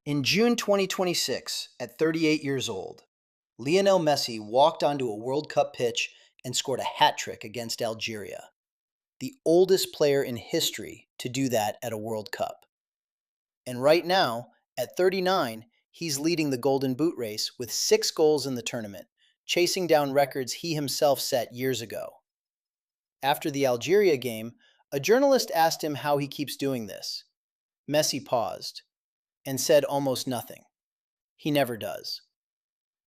In June 2026, at 38 years old, Lionel Messi walked onto a World Cup pitch and scored a hat trick against Algeria, the oldest player in history to do that at a World Cup. And right now, at 39, he's leading the Golden Boot race with 6 goals in the tournament, chasing down records he himself set years ago. After the Algeria game, a journalist asked him how he keeps doing this. Messi paused and said almost nothing. He never does.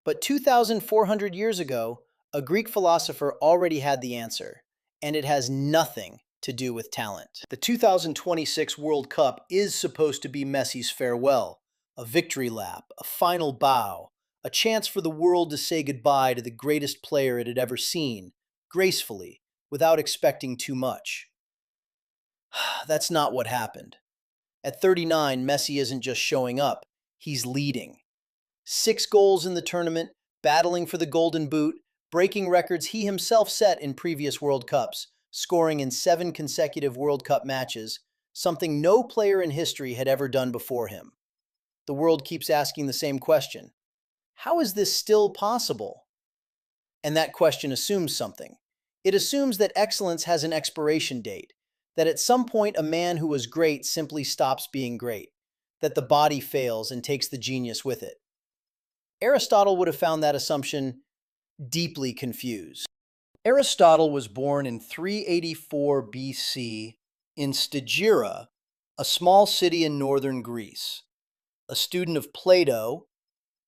But 2,400 years ago, a Greek philosopher already had the answer, and it has nothing to do with talent. The 2026 World Cup is supposed to be Messi's farewell, a victory lap, a final bow, a chance for the world to say goodbye to the greatest player it had ever seen, gracefully, without expecting too much. That's not what happened. At 39, Messi isn't just showing up, he's leading. 6 goals in the tournament, battling for the Golden Boot, breaking records he himself set in previous World Cups, scoring in 7 consecutive World Cup matches, something no player in history had ever done before him. The world keeps asking the same question. How is this still possible? And that question assumes something. It assumes that excellence has an expiration date, that at some point a man who was great simply stops being great, that the body fails and takes the genius with it. Aristotle would have found that assumption deeply confused. Aristotle was born in 384 BC in Stagira, a small city in northern Greece. A student of Plato,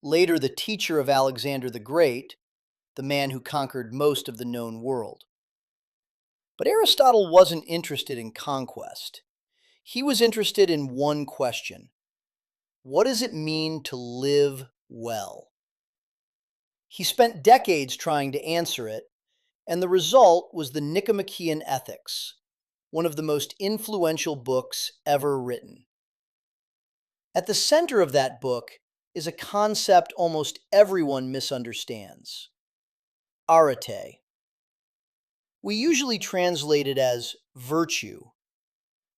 later the teacher of Alexander the Great, the man who conquered most of the known world. But Aristotle wasn't interested in conquest. He was interested in one question. What does it mean to live well? He spent decades trying to answer it, and the result was the Nicomachean Ethics, one of the most influential books ever written. At the center of that book is a concept almost everyone misunderstands: areté. We usually translate it as virtue,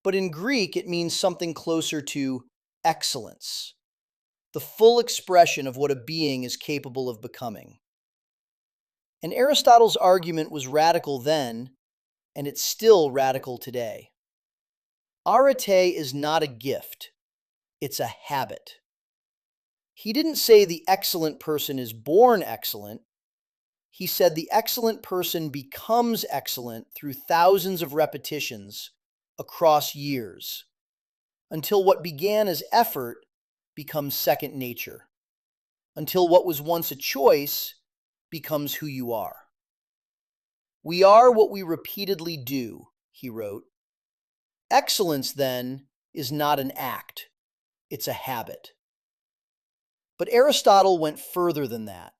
but in Greek it means something closer to excellence, the full expression of what a being is capable of becoming. And Aristotle's argument was radical then, and it's still radical today. Areté is not a gift, it's a habit. He didn't say the excellent person is born excellent. He said the excellent person becomes excellent through thousands of repetitions across years, until what began as effort becomes second nature, until what was once a choice becomes who you are. We are what we repeatedly do, he wrote. Excellence, then, is not an act, it's a habit. But Aristotle went further than that.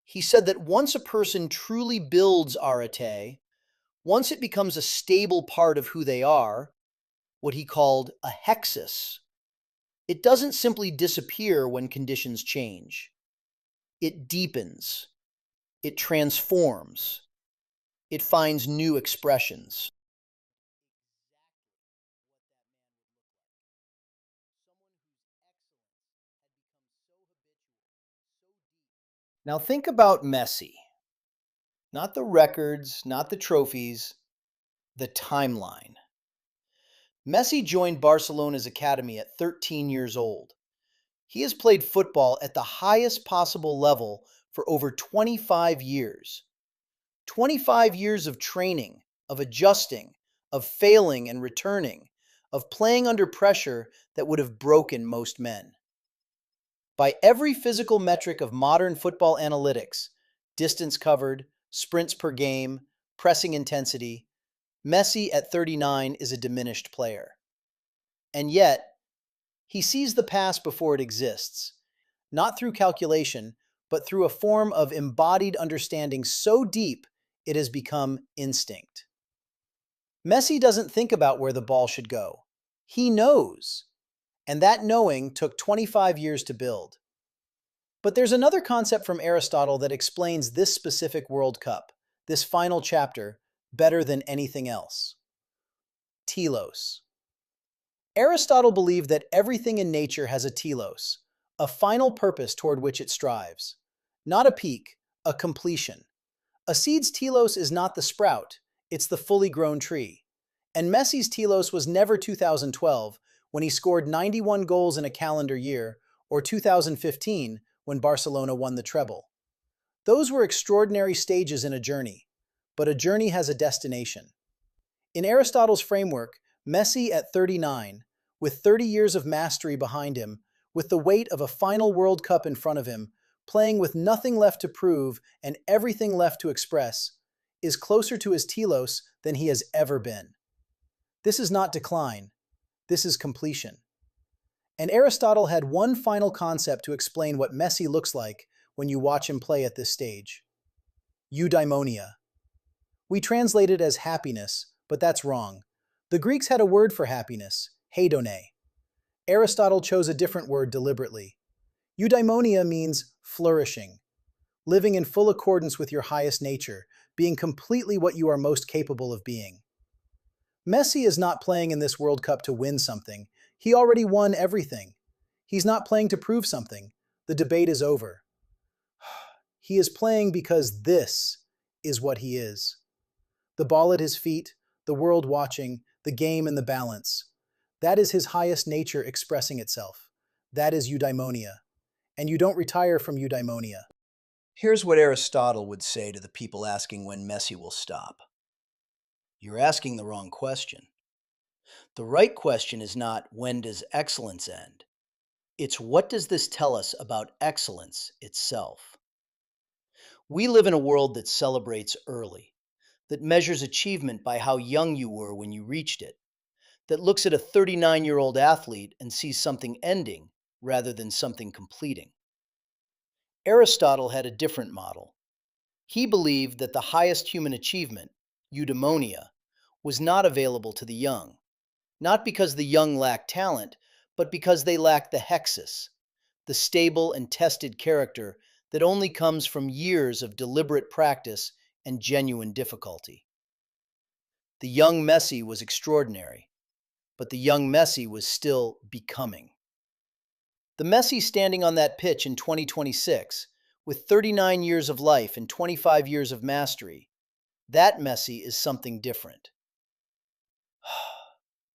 He said that once a person truly builds areté, once it becomes a stable part of who they are, what he called a hexis, it doesn't simply disappear when conditions change. It deepens. It transforms. It finds new expressions. Now think about Messi. Not the records, not the trophies, the timeline. Messi joined Barcelona's academy at 13 years old. He has played football at the highest possible level for over 25 years. 25 years of training, of adjusting, of failing and returning, of playing under pressure that would have broken most men. By every physical metric of modern football analytics, distance covered, sprints per game, pressing intensity, Messi at 39 is a diminished player. And yet, he sees the past before it exists, not through calculation, but through a form of embodied understanding so deep it has become instinct. Messi doesn't think about where the ball should go. He knows. And that knowing took 25 years to build. But there's another concept from Aristotle that explains this specific World Cup, this final chapter, better than anything else. Telos. Aristotle believed that everything in nature has a telos, a final purpose toward which it strives. Not a peak, a completion. A seed's telos is not the sprout, it's the fully grown tree. And Messi's telos was never 2012, when he scored 91 goals in a calendar year, or 2015, when Barcelona won the treble. Those were extraordinary stages in a journey, but a journey has a destination. In Aristotle's framework, Messi at 39, with 30 years of mastery behind him, with the weight of a final World Cup in front of him, playing with nothing left to prove and everything left to express, is closer to his telos than he has ever been. This is not decline, this is completion. And Aristotle had one final concept to explain what Messi looks like when you watch him play at this stage. Eudaimonia. We translate it as happiness, but that's wrong. The Greeks had a word for happiness, heidone. Aristotle chose a different word deliberately. Eudaimonia means flourishing, living in full accordance with your highest nature, being completely what you are most capable of being. Messi is not playing in this World Cup to win something. He already won everything. He's not playing to prove something. The debate is over. He is playing because this is what he is. The ball at his feet, the world watching, the game and the balance. That is his highest nature expressing itself. That is eudaimonia. And you don't retire from eudaimonia. Here's what Aristotle would say to the people asking when Messi will stop. You're asking the wrong question. The right question is not when does excellence end? It's what does this tell us about excellence itself? We live in a world that celebrates early, that measures achievement by how young you were when you reached it, that looks at a 39-year-old athlete and sees something ending rather than something completing. Aristotle had a different model. He believed that the highest human achievement, eudaimonia, was not available to the young, not because the young lacked talent, but because they lacked the hexis, the stable and tested character that only comes from years of deliberate practice and genuine difficulty. The young Messi was extraordinary, but the young Messi was still becoming. The Messi standing on that pitch in 2026, with 39 years of life and 25 years of mastery, that Messi is something different.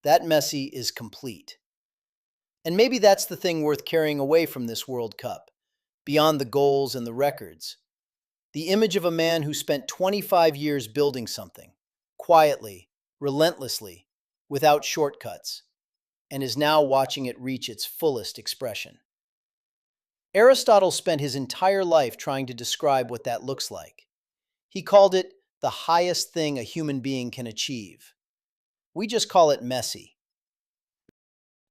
That Messi is complete. And maybe that's the thing worth carrying away from this World Cup, beyond the goals and the records. The image of a man who spent 25 years building something, quietly, relentlessly, without shortcuts, and is now watching it reach its fullest expression. Aristotle spent his entire life trying to describe what that looks like. He called it the highest thing a human being can achieve. We just call it Messi.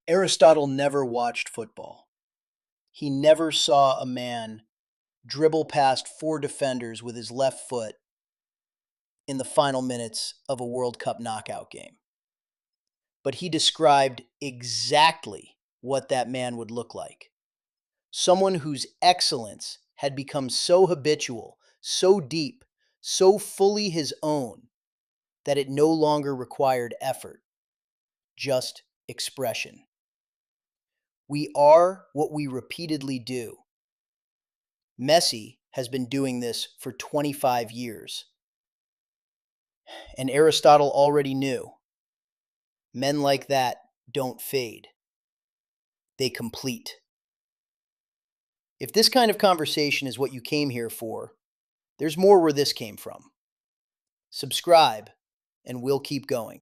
Aristotle never watched football. He never saw a man dribble past four defenders with his left foot in the final minutes of a World Cup knockout game. But he described exactly what that man would look like. Someone whose excellence had become so habitual, so deep, so fully his own, that it no longer required effort, just expression. We are what we repeatedly do. Messi has been doing this for 25 years. And Aristotle already knew men like that don't fade, they complete. If this kind of conversation is what you came here for, there's more where this came from. Subscribe, and we'll keep going.